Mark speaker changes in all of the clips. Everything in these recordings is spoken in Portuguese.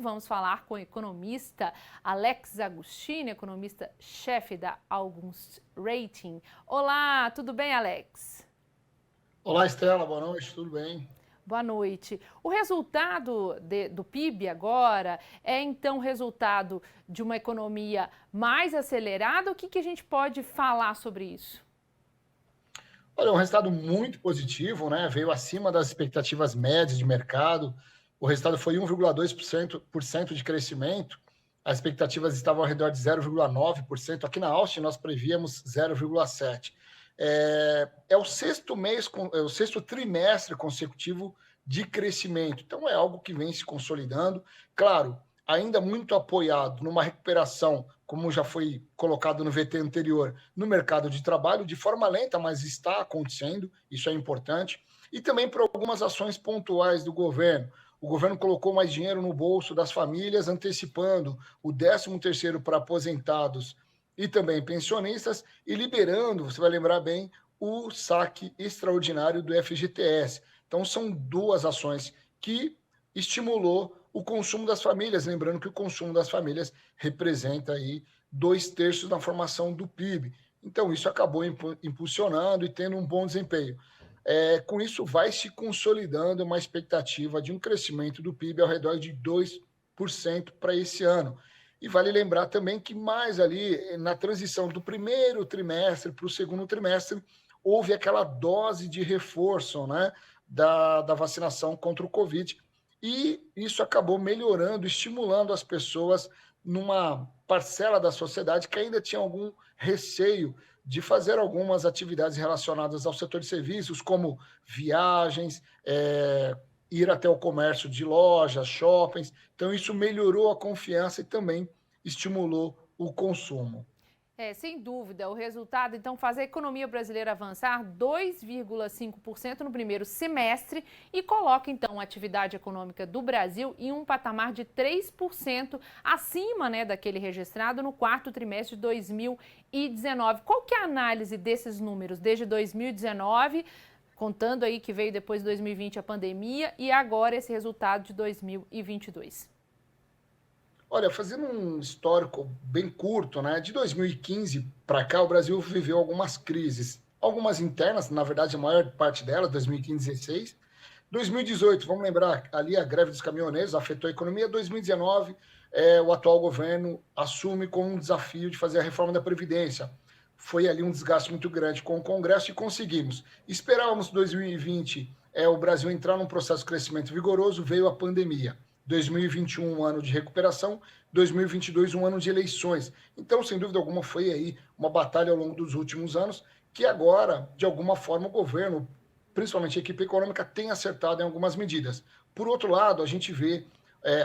Speaker 1: vamos falar com o economista Alex Agostini, economista-chefe da August Rating. Olá, tudo bem, Alex?
Speaker 2: Olá, Estela, boa noite, tudo bem?
Speaker 1: Boa noite. O resultado do PIB agora é então resultado de uma economia mais acelerada? O que a gente pode falar sobre isso?
Speaker 2: Olha, um resultado muito positivo, né? Veio acima das expectativas médias de mercado. O resultado foi 1,2% de crescimento. As expectativas estavam ao redor de 0,9%. Aqui na Austin, nós prevíamos 0,7%. É o sexto mês, é o sexto trimestre consecutivo de crescimento. Então, é algo que vem se consolidando. Claro, ainda muito apoiado numa recuperação, como já foi colocado no VT anterior, no mercado de trabalho, de forma lenta, mas está acontecendo, isso é importante, e também por algumas ações pontuais do governo. O governo colocou mais dinheiro no bolso das famílias, antecipando o 13º para aposentados e também pensionistas, e liberando, você vai lembrar bem, o saque extraordinário do FGTS. Então, são duas ações que estimulou o consumo das famílias, lembrando que o consumo das famílias representa aí 2/3 da formação do PIB. Então, isso acabou impulsionando e tendo um bom desempenho. Com isso, vai se consolidando uma expectativa de um crescimento do PIB ao redor de 2% para esse ano. E vale lembrar também que mais ali, na transição do primeiro trimestre para o segundo trimestre, houve aquela dose de reforço, né, da vacinação contra o Covid, e isso acabou melhorando, estimulando as pessoas numa parcela da sociedade que ainda tinha algum receio de fazer algumas atividades relacionadas ao setor de serviços, como viagens, ir até o comércio de lojas, shoppings. Então, isso melhorou a confiança e também estimulou o consumo.
Speaker 1: Sem dúvida, o resultado, então, faz a economia brasileira avançar 2,5% no primeiro semestre e coloca, então, a atividade econômica do Brasil em um patamar de 3% acima, né, daquele registrado no quarto trimestre de 2019. Qual que é a análise desses números desde 2019, contando aí que veio depois de 2020 a pandemia e agora esse resultado de 2022?
Speaker 2: Olha, fazendo um histórico bem curto, né? De 2015 para cá, o Brasil viveu algumas crises. Algumas internas, na verdade, a maior parte delas, 2015 e 2016. 2018, vamos lembrar, ali a greve dos caminhoneiros afetou a economia. 2019, o atual governo assume como um desafio de fazer a reforma da Previdência. Foi ali um desgaste muito grande com o Congresso e conseguimos. Esperávamos 2020 o Brasil entrar num processo de crescimento vigoroso, veio a pandemia. 2021, um ano de recuperação, 2022, um ano de eleições. Então, sem dúvida alguma, foi aí uma batalha ao longo dos últimos anos, que agora, de alguma forma, o governo, principalmente a equipe econômica, tem acertado em algumas medidas. Por outro lado, a gente vê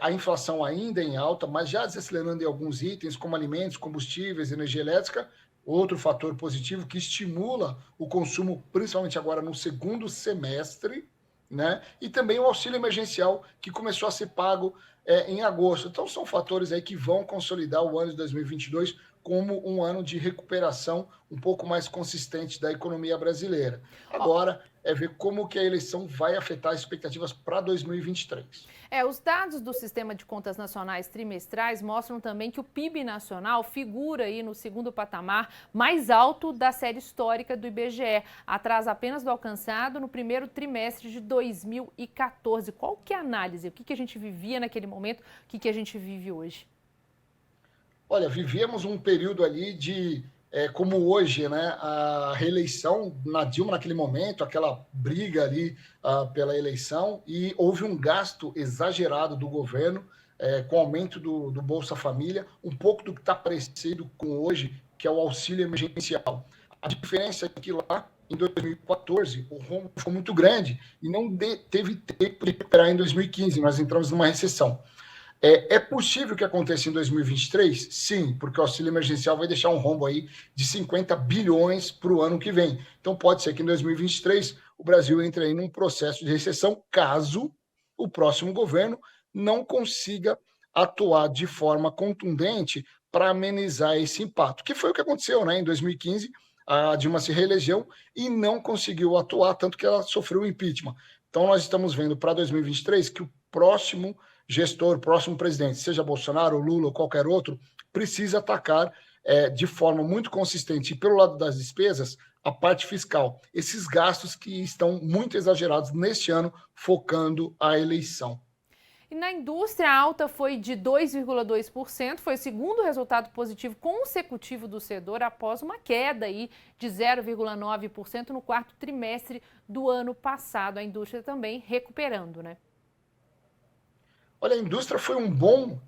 Speaker 2: a inflação ainda em alta, mas já desacelerando em alguns itens, como alimentos, combustíveis, energia elétrica, outro fator positivo que estimula o consumo, principalmente agora no segundo semestre, né? E também o auxílio emergencial que começou a ser pago em agosto. Então, são fatores aí que vão consolidar o ano de 2022 como um ano de recuperação um pouco mais consistente da economia brasileira. Agora, ver como que a eleição vai afetar as expectativas para 2023.
Speaker 1: Os dados do Sistema de Contas Nacionais trimestrais mostram também que o PIB nacional figura aí no segundo patamar mais alto da série histórica do IBGE, atrás apenas do alcançado no primeiro trimestre de 2014. Qual que é a análise? O que a gente vivia naquele momento? O que a gente vive hoje?
Speaker 2: Olha, vivíamos um período ali de, como hoje, né, a reeleição na Dilma naquele momento, aquela briga ali pela eleição, e houve um gasto exagerado do governo com o aumento do Bolsa Família, um pouco do que está parecido com hoje, que é o auxílio emergencial. A diferença é que lá, em 2014, o rombo ficou muito grande e não teve tempo de recuperar em 2015, nós entramos numa recessão. É possível que aconteça em 2023? Sim, porque o auxílio emergencial vai deixar um rombo aí de 50 bilhões para o ano que vem. Então, pode ser que em 2023 o Brasil entre aí num processo de recessão, caso o próximo governo não consiga atuar de forma contundente para amenizar esse impacto, que foi o que aconteceu, né? Em 2015, a Dilma se reelegeu e não conseguiu atuar, tanto que ela sofreu o impeachment. Então, nós estamos vendo para 2023 que o próximo gestor, próximo presidente, seja Bolsonaro, Lula ou qualquer outro, precisa atacar de forma muito consistente, e pelo lado das despesas, a parte fiscal. Esses gastos que estão muito exagerados neste ano, focando a eleição.
Speaker 1: E na indústria, a alta foi de 2,2%, foi o segundo resultado positivo consecutivo do setor após uma queda aí de 0,9% no quarto trimestre do ano passado. A indústria também recuperando, né?
Speaker 2: Olha, a indústria foi um bom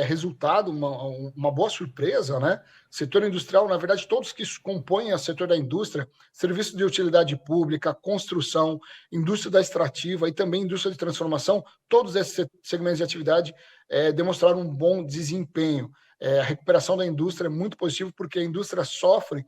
Speaker 2: resultado, uma boa surpresa, né? Setor industrial, na verdade, todos que compõem o setor da indústria, serviços de utilidade pública, construção, indústria da extrativa e também indústria de transformação, todos esses segmentos de atividade demonstraram um bom desempenho. A recuperação da indústria é muito positiva porque a indústria sofre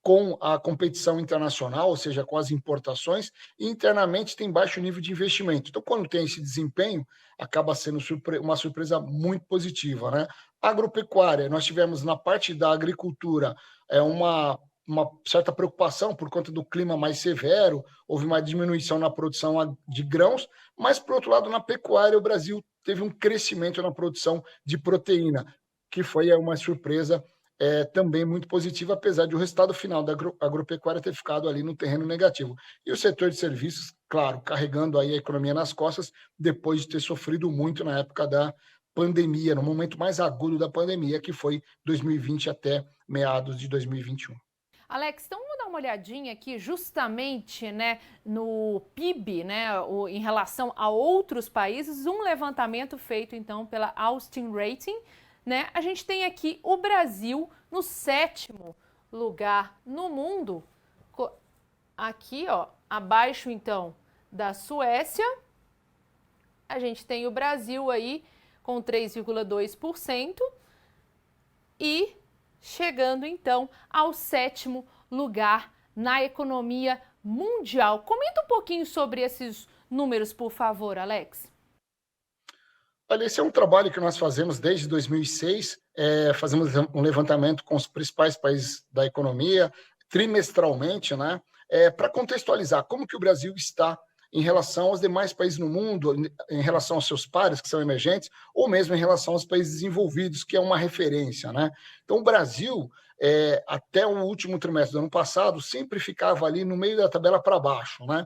Speaker 2: com a competição internacional, ou seja, com as importações, e internamente tem baixo nível de investimento. Então, quando tem esse desempenho, acaba sendo uma surpresa muito positiva, né? Agropecuária, nós tivemos na parte da agricultura uma certa preocupação por conta do clima mais severo, houve uma diminuição na produção de grãos, mas, por outro lado, na pecuária, o Brasil teve um crescimento na produção de proteína, que foi uma surpresa também muito positiva, apesar de o resultado final da agropecuária ter ficado ali no terreno negativo. E o setor de serviços, claro, carregando aí a economia nas costas, depois de ter sofrido muito na época da pandemia, no momento mais agudo da pandemia, que foi 2020 até meados de 2021.
Speaker 1: Alex, então vamos dar uma olhadinha aqui justamente, né, no PIB, né, em relação a outros países, um levantamento feito então pela Austin Rating, né? A gente tem aqui o Brasil no 7º lugar no mundo, aqui, ó, abaixo então da Suécia. A gente tem o Brasil aí com 3,2% e chegando então ao 7º lugar na economia mundial. Comenta um pouquinho sobre esses números, por favor, Alex.
Speaker 2: Olha, esse é um trabalho que nós fazemos desde 2006, fazemos um levantamento com os principais países da economia, trimestralmente, né, para contextualizar como que o Brasil está em relação aos demais países no mundo, em relação aos seus pares, que são emergentes, ou mesmo em relação aos países desenvolvidos, que é uma referência, né? Então, o Brasil, até o último trimestre do ano passado, sempre ficava ali no meio da tabela para baixo, né?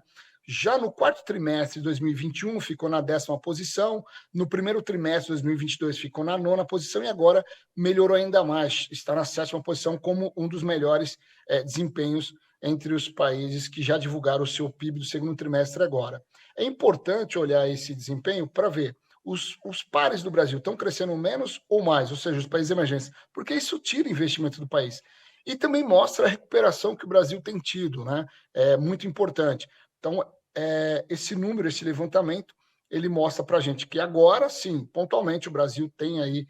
Speaker 2: Já no quarto trimestre de 2021 ficou na 10ª posição, no primeiro trimestre de 2022 ficou na 9ª posição e agora melhorou ainda mais, está na 7ª posição como um dos melhores desempenhos entre os países que já divulgaram o seu PIB do segundo trimestre agora. É importante olhar esse desempenho para ver os pares do Brasil estão crescendo menos ou mais, ou seja, os países emergentes, porque isso tira investimento do país. E também mostra a recuperação que o Brasil tem tido, né? É muito importante. Então, esse número, esse levantamento, ele mostra para a gente que agora, sim, pontualmente, o Brasil tem aí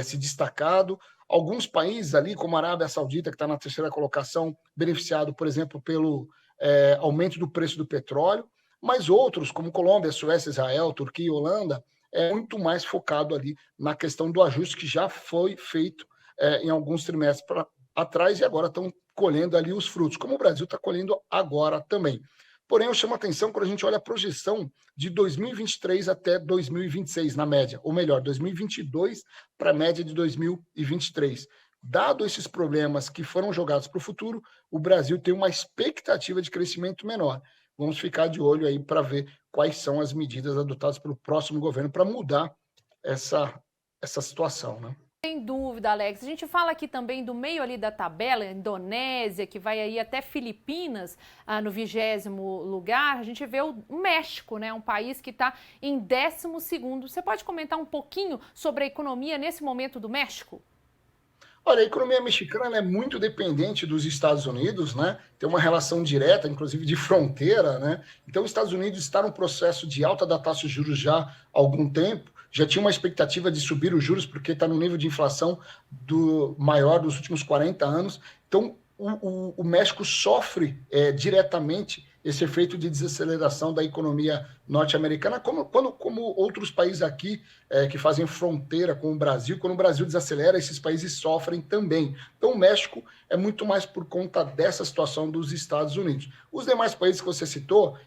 Speaker 2: se destacado. Alguns países ali, como a Arábia Saudita, que está na 3ª colocação, beneficiado, por exemplo, pelo aumento do preço do petróleo, mas outros, como Colômbia, Suécia, Israel, Turquia e Holanda, muito mais focado ali na questão do ajuste que já foi feito em alguns trimestres atrás e agora estão colhendo ali os frutos, como o Brasil está colhendo agora também. Porém, eu chamo a atenção quando a gente olha a projeção de 2023 até 2026, na média, ou melhor, 2022 para a média de 2023. Dado esses problemas que foram jogados para o futuro, o Brasil tem uma expectativa de crescimento menor. Vamos ficar de olho aí para ver quais são as medidas adotadas pelo próximo governo para mudar essa situação, né?
Speaker 1: Sem dúvida, Alex. A gente fala aqui também do meio ali da tabela, Indonésia, que vai aí até Filipinas, no 20º lugar. A gente vê o México, né? Um país que está em 12º. Você pode comentar um pouquinho sobre a economia nesse momento do México?
Speaker 2: Olha, a economia mexicana é muito dependente dos Estados Unidos, né? Tem uma relação direta, inclusive de fronteira, né? Então, os Estados Unidos está no processo de alta da taxa de juros já há algum tempo, já tinha uma expectativa de subir os juros, porque está no nível de inflação maior dos últimos 40 anos. Então, o México sofre diretamente esse efeito de desaceleração da economia norte-americana, como outros países aqui que fazem fronteira com o Brasil. Quando o Brasil desacelera, esses países sofrem também. Então, o México é muito mais por conta dessa situação dos Estados Unidos. Os demais países que você citou,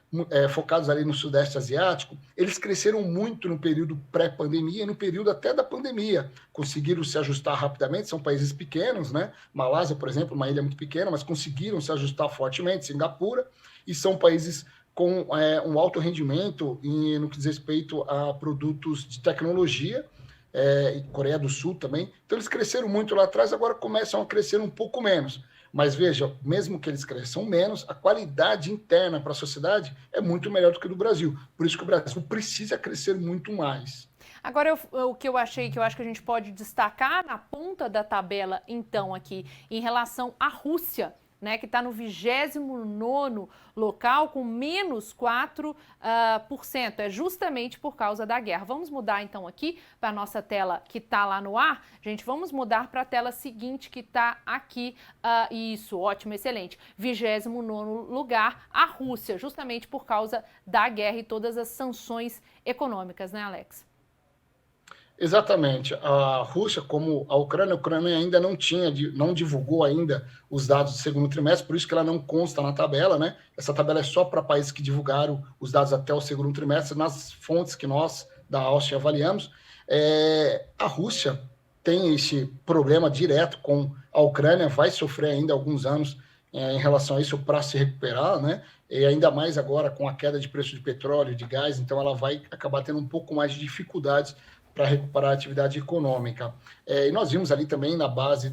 Speaker 2: focados ali no Sudeste Asiático, eles cresceram muito no período pré-pandemia e no período até da pandemia. Conseguiram se ajustar rapidamente, são países pequenos, né? Malásia, por exemplo, uma ilha muito pequena, mas conseguiram se ajustar fortemente, Singapura, e são países com um alto rendimento no que diz respeito a produtos de tecnologia, e Coreia do Sul também. Então, eles cresceram muito lá atrás, agora começam a crescer um pouco menos. Mas veja, mesmo que eles cresçam menos, a qualidade interna para a sociedade é muito melhor do que do Brasil. Por isso que o Brasil precisa crescer muito mais.
Speaker 1: Agora, o que eu acho que a gente pode destacar na ponta da tabela, então, aqui, em relação à Rússia, né, que está no 29º local com menos 4%. É justamente por causa da guerra. Vamos mudar então aqui para a nossa tela que está lá no ar. Gente, vamos mudar para a tela seguinte que está aqui. Isso, ótimo, excelente. 29º lugar, a Rússia, justamente por causa da guerra e todas as sanções econômicas, né, Alex?
Speaker 2: Exatamente. A Rússia, como a Ucrânia ainda não divulgou ainda os dados do segundo trimestre, por isso que ela não consta na tabela, né? Essa tabela é só para países que divulgaram os dados até o segundo trimestre, nas fontes que nós, da Áustria, avaliamos. A Rússia tem esse problema direto com a Ucrânia, vai sofrer ainda alguns anos em relação a isso para se recuperar, né? E ainda mais agora com a queda de preço de petróleo, de gás, então ela vai acabar tendo um pouco mais de dificuldades para recuperar a atividade econômica. E nós vimos ali também na base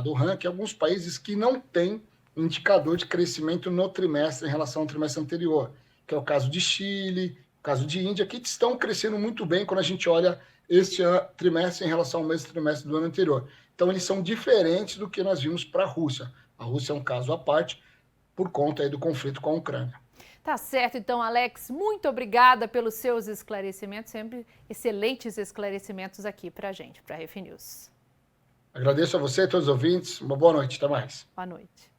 Speaker 2: do ranking alguns países que não têm indicador de crescimento no trimestre em relação ao trimestre anterior, que é o caso de Chile, o caso de Índia, que estão crescendo muito bem quando a gente olha este trimestre em relação ao mesmo trimestre do ano anterior. Então, eles são diferentes do que nós vimos para a Rússia. A Rússia é um caso à parte por conta aí do conflito com a Ucrânia.
Speaker 1: Tá certo, então, Alex, muito obrigada pelos seus esclarecimentos, sempre excelentes esclarecimentos aqui para a gente, para a Refnews.
Speaker 2: Agradeço a você e a todos os ouvintes. Uma boa noite, até mais.
Speaker 1: Boa noite.